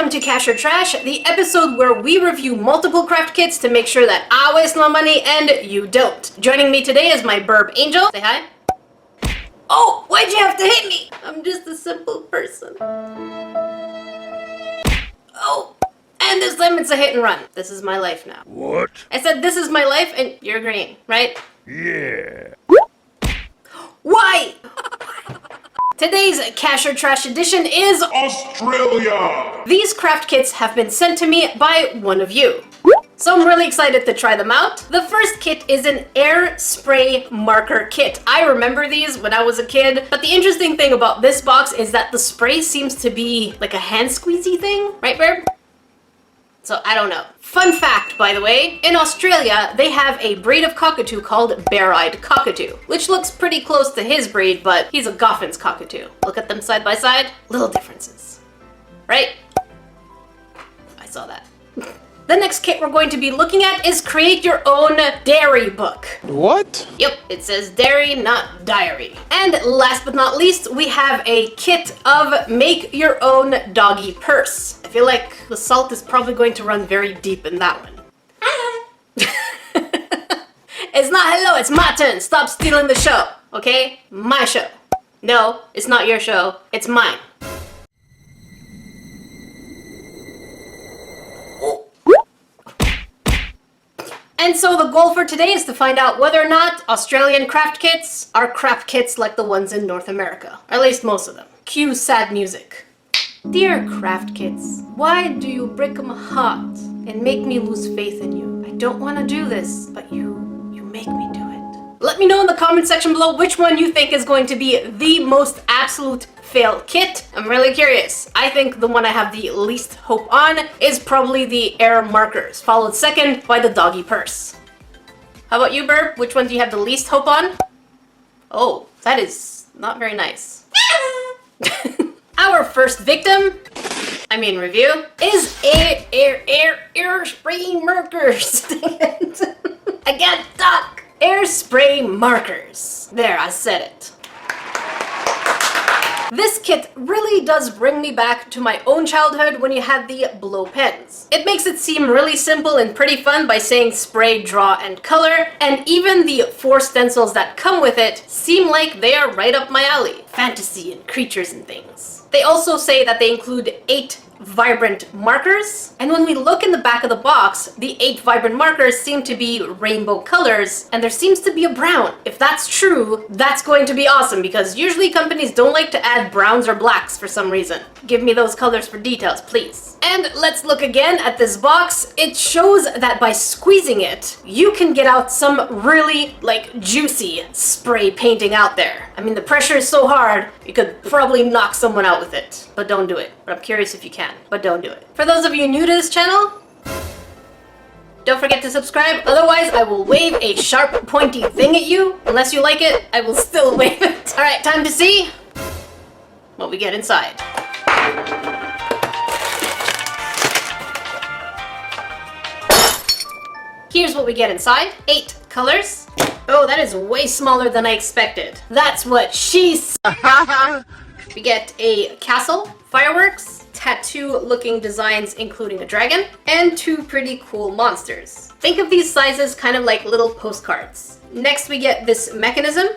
Welcome to Cash or Trash, the episode where we review multiple craft kits to make sure that I waste no money and you don't. Joining me today is my burb Angel. Say hi. Oh, why'd you have to hit me? I'm just a simple person. Oh, and this time it's a hit and run. This is my life now. What? I said this is my life and you're agreeing, right? Yeah. Why? Today's Cash or Trash edition is Australia! These craft kits have been sent to me by one of you. So I'm really excited to try them out. The first kit is an airspray marker kit. I remember these when I was a kid, but the interesting thing about this box is that the spray seems to be like a hand squeezy thing, right, Barb? So I don't know. Fun fact, by the way, in Australia, they have a breed of cockatoo called bare-eyed cockatoo, which looks pretty close to his breed, but he's a Goffin's cockatoo. Look at them side by side, little differences, right? I saw that. The next kit we're going to be looking at is Create Your Own Dairy Book. What? Yep, it says dairy, not diary. And last but not least, we have a kit of Make Your Own Doggy Purse. I feel like the salt is probably going to run very deep in that one. It's not hello, it's my turn. Stop stealing the show, okay? My show. No, it's not your show, it's mine. And so the goal for today is to find out whether or not Australian craft kits are craft kits like the ones in North America. Or at least most of them. Cue sad music. Dear craft kits, why do you break my heart and make me lose faith in you? I don't want to do this, but you make me do it. Let me know in the comment section below which one you think is going to be the most absolute fail kit. I'm really curious. I think the one I have the least hope on is probably the air markers, followed second by the doggy purse. How about you, Burb? Which one do you have the least hope on? Oh, that is not very nice. Our first victim, review, is airspray markers. I can't talk. Airspray markers. There, I said it. This kit really does bring me back to my own childhood when you had the blow pens. It makes it seem really simple and pretty fun by saying spray, draw, and color, and even the 4 stencils that come with it seem like they are right up my alley. Fantasy and creatures and things. They also say that they include 8 vibrant markers, and when we look in the back of the box, the 8 vibrant markers seem to be rainbow colors, and there seems to be a brown. If that's true, that's going to be awesome, because usually companies don't like to add browns or blacks for some reason. Give me those colors for details, please. And let's look again at this box. It shows that by squeezing it, you can get out some really, juicy spray painting out there. The pressure is so hard, you could probably knock someone out with it. But don't do it. But I'm curious if you can. But don't do it. For those of you new to this channel, don't forget to subscribe. Otherwise, I will wave a sharp, pointy thing at you. Unless you like it, I will still wave it. All right, time to see what we get inside. Here's what we get inside. 8 colors. Oh, that is way smaller than I expected. That's what she said. We get a castle, fireworks, tattoo-looking designs including a dragon, and 2 pretty cool monsters. Think of these sizes kind of like little postcards. Next we get this mechanism.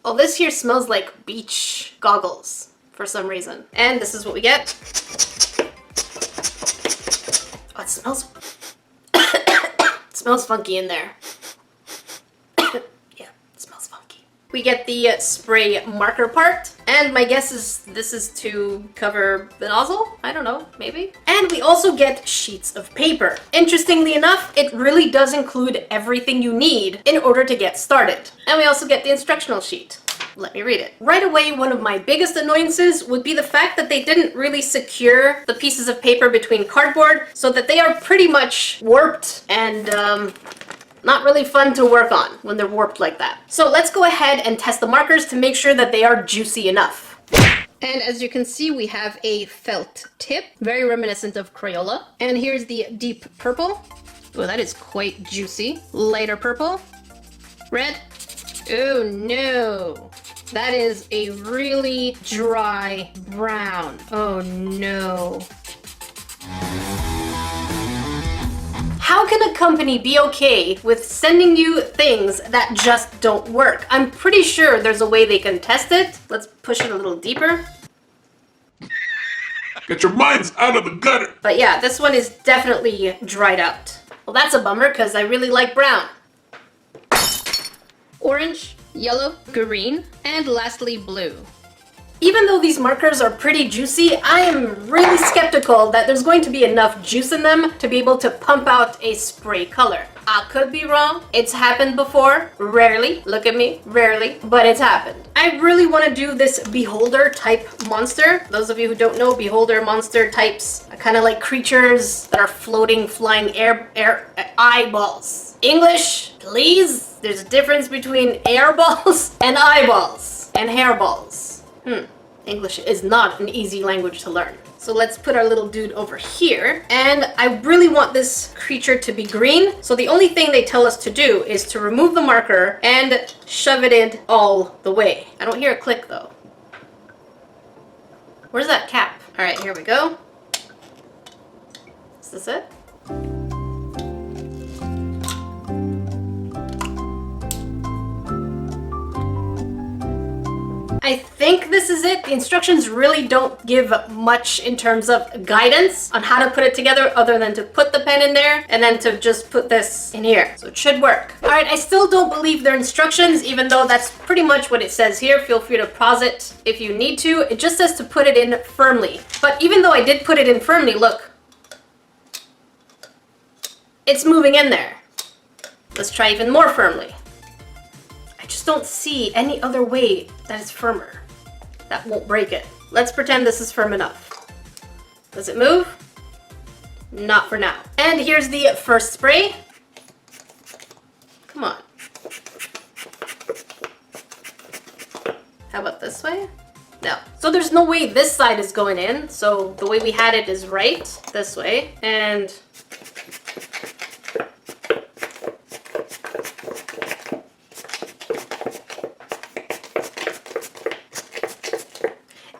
Oh, this here smells like beach goggles for some reason. And this is what we get. Oh, it smells... it smells funky in there. We get the spray marker part, and my guess is this is to cover the nozzle? I don't know, maybe? And we also get sheets of paper. Interestingly enough, it really does include everything you need in order to get started. And we also get the instructional sheet. Let me read it. Right away, one of my biggest annoyances would be the fact that they didn't really secure the pieces of paper between cardboard, so that they are pretty much warped and not really fun to work on when they're warped like that. So let's go ahead and test the markers to make sure that they are juicy enough. And as you can see, we have a felt tip, very reminiscent of Crayola. And here's the deep purple. Oh, that is quite juicy. Lighter purple. Red. Oh no. That is a really dry brown. Oh no. How can a company be okay with sending you things that just don't work? I'm pretty sure there's a way they can test it. Let's push it a little deeper. Get your minds out of the gutter. But yeah, this one is definitely dried out. Well, that's a bummer because I really like brown. Orange, yellow, green, and lastly blue. Even though these markers are pretty juicy, I am really skeptical that there's going to be enough juice in them to be able to pump out a spray color. I could be wrong. It's happened before. Rarely. Look at me. Rarely. But it's happened. I really want to do this beholder type monster. Those of you who don't know, beholder monster types are kind of like creatures that are floating, flying eyeballs. English, please. There's a difference between airballs and eyeballs and hairballs. English is not an easy language to learn. So let's put our little dude over here. And I really want this creature to be green. So the only thing they tell us to do is to remove the marker and shove it in all the way. I don't hear a click though. Where's that cap? All right, here we go. Is this it? I think this is it. The instructions really don't give much in terms of guidance on how to put it together other than to put the pen in there and then to just put this in here. So it should work. All right, I still don't believe their instructions, even though that's pretty much what it says here. Feel free to pause it if you need to. It just says to put it in firmly. But even though I did put it in firmly, look, it's moving in there. Let's try even more firmly. I just don't see any other way that is firmer. That won't break it. Let's pretend this is firm enough. Does it move? Not for now. And here's the first spray. Come on. How about this way? No. So there's no way this side is going in. So the way we had it is right, this way. And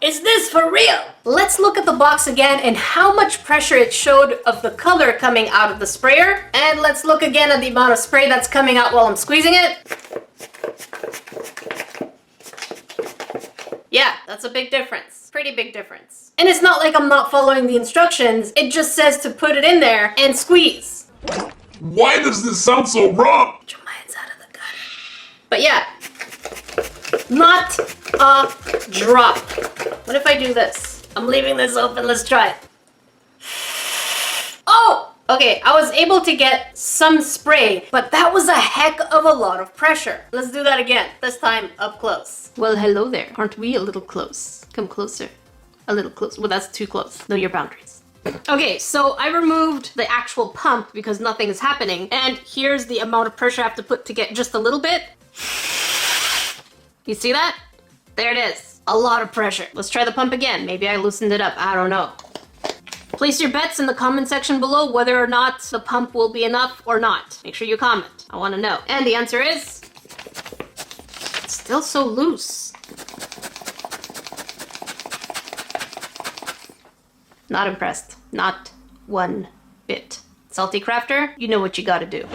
is this for real? Let's look at the box again and how much pressure it showed of the color coming out of the sprayer. And let's look again at the amount of spray that's coming out while I'm squeezing it. Yeah, that's a big difference. Pretty big difference. And it's not like I'm not following the instructions. It just says to put it in there and squeeze. Why does this sound so wrong? Get your minds out of the gutter. But yeah, not a drop. What if I do this? I'm leaving this open. Let's try it. Oh! Okay, I was able to get some spray, but that was a heck of a lot of pressure. Let's do that again, this time up close. Well, hello there. Aren't we a little close? Come closer. A little closer. Well, that's too close. Know your boundaries. Okay, so I removed the actual pump because nothing is happening, and here's the amount of pressure I have to put to get just a little bit. You see that? There it is. A lot of pressure. Let's try the pump again. Maybe I loosened it up. I don't know. Place your bets in the comment section below whether or not the pump will be enough or not. Make sure you comment. I want to know. And the answer is... it's still so loose. Not impressed. Not one bit. Salty Crafter, you know what you gotta do.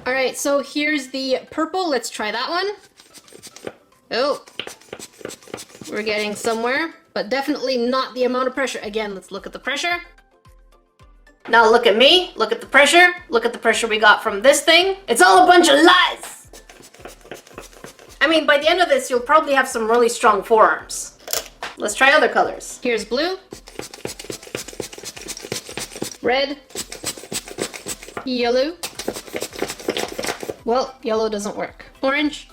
Alright, so here's the purple. Let's try that one. Oh, we're getting somewhere, but definitely not the amount of pressure. Again, let's look at the pressure. Now look at me, look at the pressure, look at the pressure we got from this thing. It's all a bunch of lies! I mean, by the end of this, you'll probably have some really strong forearms. Let's try other colors. Here's blue. Red. Yellow. Well, yellow doesn't work. Orange.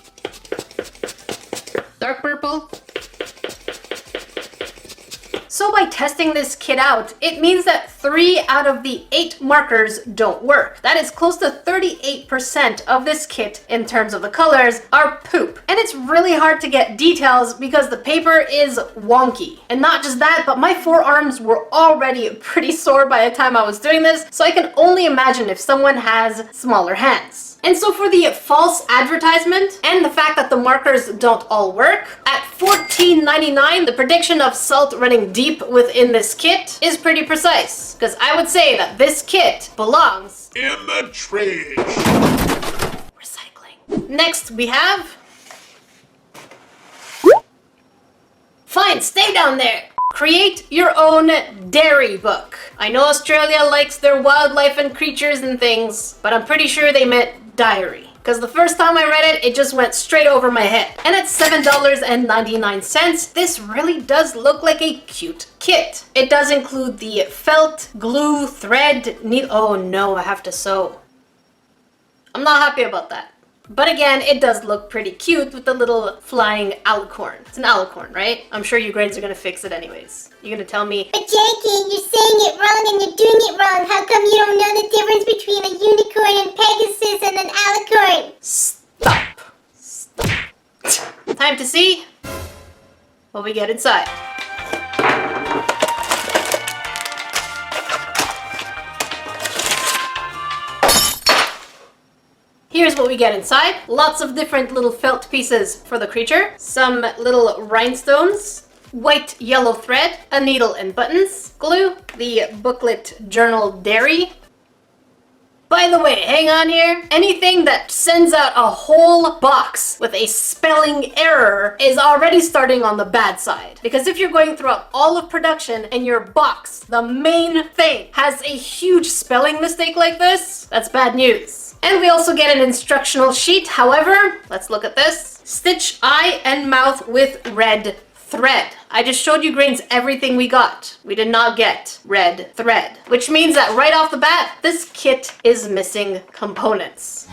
So by testing this kit out, it means that 3 out of the 8 markers don't work. That is close to 38% of this kit in terms of the colors are poop. And it's really hard to get details because the paper is wonky. And not just that, but my forearms were already pretty sore by the time I was doing this, so I can only imagine if someone has smaller hands. And so for the false advertisement and the fact that the markers don't all work, at $14.99, the prediction of salt running deep within this kit is pretty precise. Because I would say that this kit belongs In the trash. recycling. Next we have... Fine, stay down there! Create your own dairy book. I know Australia likes their wildlife and creatures and things, but I'm pretty sure they meant diary. Because the first time I read it, it just went straight over my head. And at $7.99, this really does look like a cute kit. It does include the felt, glue, thread, needle. Oh no, I have to sew. I'm not happy about that. But again, it does look pretty cute with the little flying alicorn. It's an alicorn, right? I'm sure you grades are gonna fix it anyways. You're gonna tell me, But Jackie, you're saying it wrong and you're doing it wrong. How come you don't know the difference between a unicorn and Pegasus and an alicorn? stop. Time to see what we get inside. Here's what we get inside. Lots of different little felt pieces for the creature. Some little rhinestones, white yellow thread, a needle and buttons, glue, the booklet journal dairy. By the way, hang on here. Anything that sends out a whole box with a spelling error is already starting on the bad side. Because if you're going throughout all of production and your box, the main thing, has a huge spelling mistake like this, that's bad news. And we also get an instructional sheet. However, let's look at this. Stitch eye and mouth with red thread. I just showed you grains everything we got. We did not get red thread, which means that right off the bat, this kit is missing components.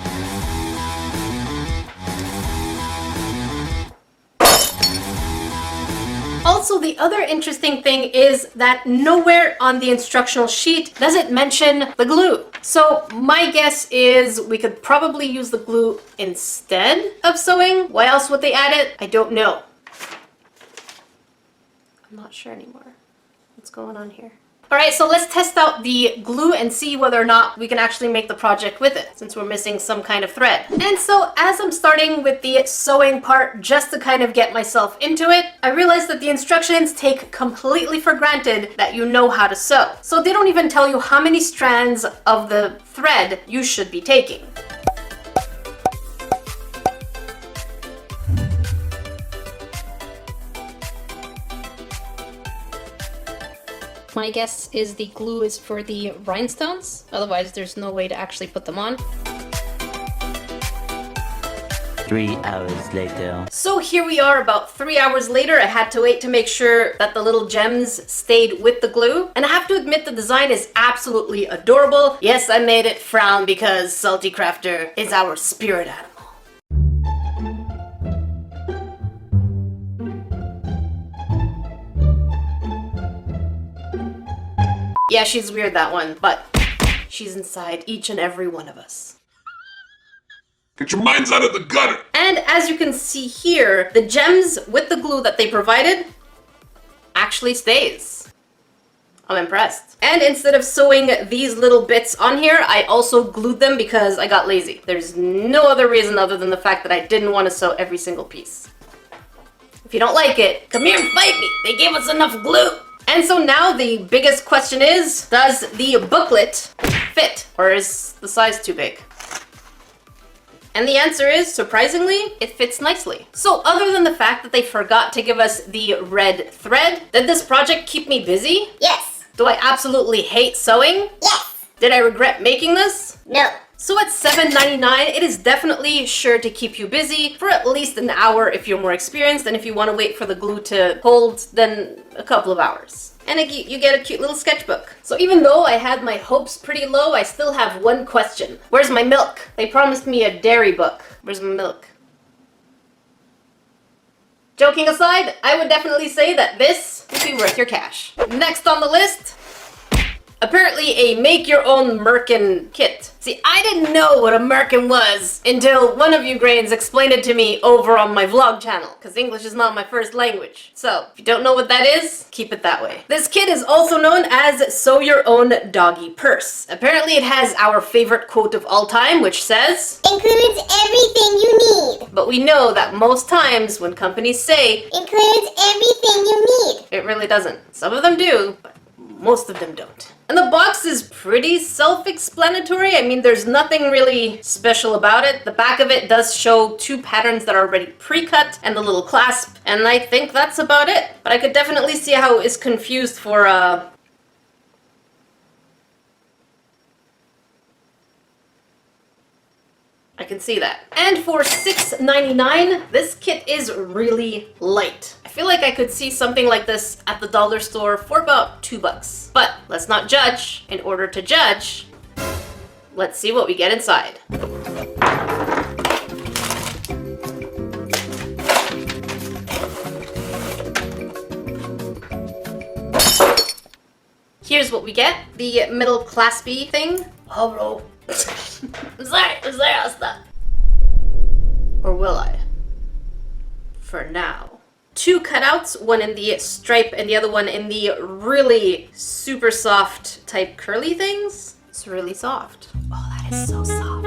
Also, the other interesting thing is that nowhere on the instructional sheet does it mention the glue. So my guess is we could probably use the glue instead of sewing. Why else would they add it? I don't know. I'm not sure anymore. What's going on here? All right, so let's test out the glue and see whether or not we can actually make the project with it, since we're missing some kind of thread. And so as I'm starting with the sewing part, just to kind of get myself into it, I realized that the instructions take completely for granted that you know how to sew. So they don't even tell you how many strands of the thread you should be taking. My guess is the glue is for the rhinestones, otherwise there's no way to actually put them on. 3 hours later. So here we are about 3 hours later. I had to wait to make sure that the little gems stayed with the glue. And I have to admit the design is absolutely adorable. Yes, I made it frown because Salty Crafter is our spirit animal. Yeah, she's weird, that one, but she's inside each and every one of us. Get your minds out of the gutter. And as you can see here, the gems with the glue that they provided actually stays. I'm impressed. And instead of sewing these little bits on here, I also glued them because I got lazy. There's no other reason other than the fact that I didn't want to sew every single piece. If you don't like it, come here and fight me. They gave us enough glue. And so now the biggest question is, does the booklet fit? Or is the size too big? And the answer is, surprisingly, it fits nicely. So other than the fact that they forgot to give us the red thread, did this project keep me busy? Yes. Do I absolutely hate sewing? Yes. Did I regret making this? No. So at $7.99, it is definitely sure to keep you busy for at least an hour if you're more experienced, and if you want to wait for the glue to hold, then a couple of hours. And you get a cute little sketchbook. So even though I had my hopes pretty low, I still have one question. Where's my milk? They promised me a dairy book. Where's my milk? Joking aside, I would definitely say that this would be worth your cash. Next on the list, apparently a make-your-own merkin kit. See, I didn't know what a merkin was until one of you grains explained it to me over on my vlog channel, because English is not my first language. So, if you don't know what that is, keep it that way. This kit is also known as Sew Your Own Doggy Purse. Apparently it has our favorite quote of all time, which says, Includes everything you need. but we know that most times when companies say, Includes everything you need. it really doesn't. Some of them do, but most of them don't. And the box is pretty self-explanatory. I mean, there's nothing really special about it. The back of it does show 2 patterns that are already pre-cut and the little clasp, and I think that's about it. But I could definitely see how it's confused for I can see that. And for $6.99, this kit is really light. I feel like I could see something like this at the dollar store for about $2. But let's not judge. In order to judge, let's see what we get inside. Here's what we get. The middle claspy thing. Oh, bro. I'm sorry, I'll stop. Or will I? For now. 2 cutouts, one in the stripe and the other one in the really super soft type curly things. It's really soft. Oh, that is so soft.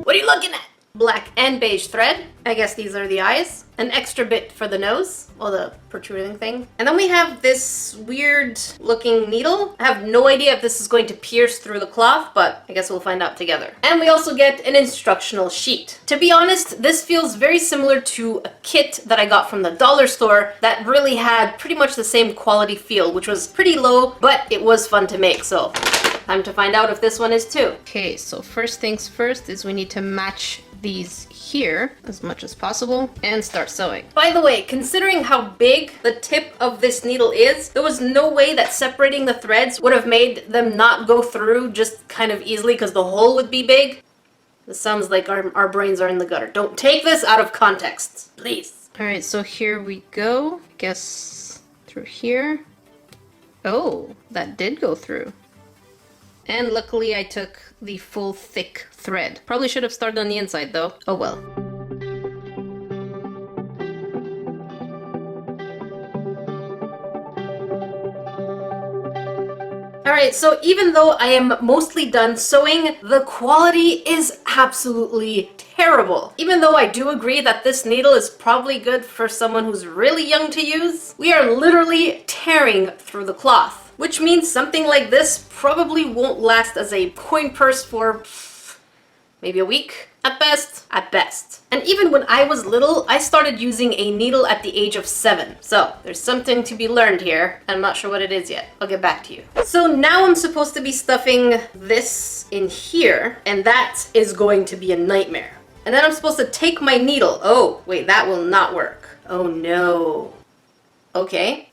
What are you looking at? Black and beige thread. I guess these are the eyes. An extra bit for the nose, or the protruding thing. And then we have this weird looking needle. I have no idea if this is going to pierce through the cloth, but I guess we'll find out together. And we also get an instructional sheet. To be honest, this feels very similar to a kit that I got from the dollar store that really had pretty much the same quality feel, which was pretty low, but it was fun to make, so time to find out if this one is too. Okay, so first things first is we need to match these here as much as possible and start sewing. By the way, considering how big the tip of this needle is, there was no way that separating the threads would have made them not go through just kind of easily because the hole would be big. This sounds like our brains are in the gutter. Don't take this out of context, please. All right, so here we go. I guess through here. Oh, that did go through. And luckily I took the full thick thread. Probably should have started on the inside though. Oh well. Alright, so even though I am mostly done sewing, the quality is absolutely terrible. Even though I do agree that this needle is probably good for someone who's really young to use, we are literally tearing through the cloth. Which means something like this probably won't last as a coin purse for maybe a week at best. And even when I was little, I started using a needle at the age of 7. So there's something to be learned here. I'm not sure what it is yet. I'll get back to you. So now I'm supposed to be stuffing this in here, and that is going to be a nightmare. And then I'm supposed to take my needle. Oh, wait, that will not work. Oh no. Okay.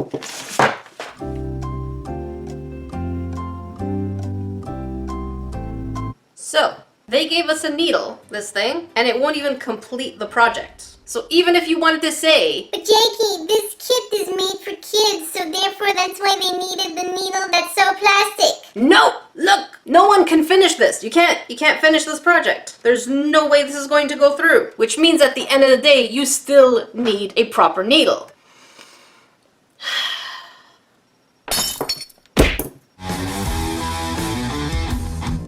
So, they gave us a needle, this thing, and it won't even complete the project. So even if you wanted to say, But Jakey, this kit is made for kids, so therefore that's why they needed the needle that's so plastic. no, look, no one can finish this. You can't finish this project. There's no way this is going to go through. Which means at the end of the day, you still need a proper needle.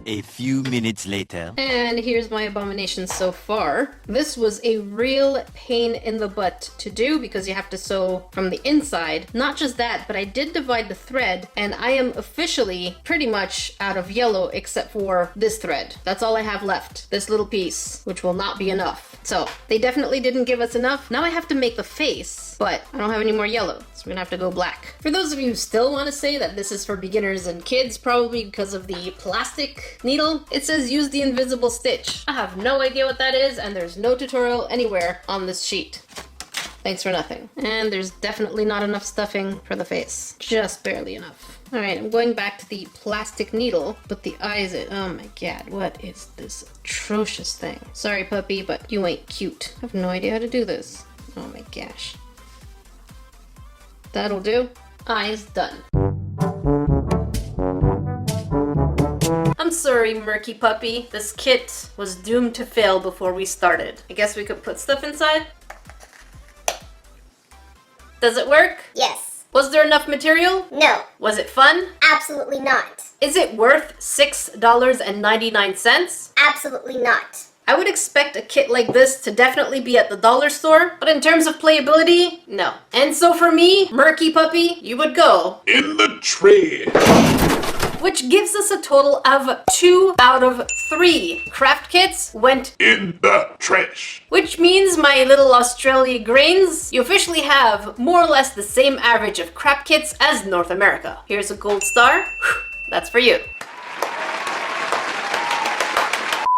A few minutes later. And here's my abomination so far. This was a real pain in the butt to do because you have to sew from the inside. Not just that, but I did divide the thread and I am officially pretty much out of yellow except for this thread. That's all I have left. This little piece, which will not be enough. So they definitely didn't give us enough. Now I have to make the face, but I don't have any more yellow, so we're gonna have to go black. For those of you who still want to say that this is for beginners and kids, probably because of the plastic needle, it says use the invisible stitch. I have no idea what that is, and there's no tutorial anywhere on this sheet. Thanks for nothing. And there's definitely not enough stuffing for the face. Just barely enough. Alright, I'm going back to the plastic needle, but the eyes it. Oh my god, what is this atrocious thing? Sorry, puppy, but you ain't cute. I have no idea how to do this. Oh my gosh. That'll do. Eyes done. I'm sorry, Murky Puppy. This kit was doomed to fail before we started. I guess we could put stuff inside? Does it work? Yes. Was there enough material? No. Was it fun? Absolutely not. Is it worth $6.99? Absolutely not. I would expect a kit like this to definitely be at the dollar store, but in terms of playability, no. And so for me, Murky Puppy, you would go In the trash. which gives us a total of 2 out of 3 craft kits went, In the trash. which means my little Australia grains, you officially have more or less the same average of craft kits as North America. Here's a gold star. That's for you.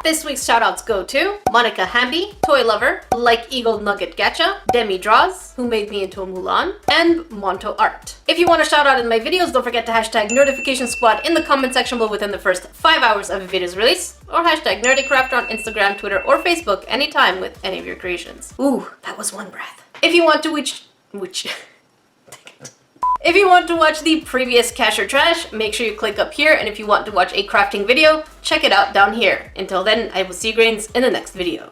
This week's shoutouts go to Monica Hamby, Toy Lover, Like Eagle Nugget Gacha, Demi Draws, Who Made Me Into a Mulan, and Monto Art. If you want a shout out in my videos, don't forget to hashtag Nerdification Squad in the comment section below within the first 5 hours of a video's release, or hashtag NerdyCrafter on Instagram, Twitter, or Facebook anytime with any of your creations. Ooh, that was one breath. If you want to If you want to watch the previous Cash or Trash, make sure you click up here, and if you want to watch a crafting video, check it out down here. Until then, I will see you grains in the next video.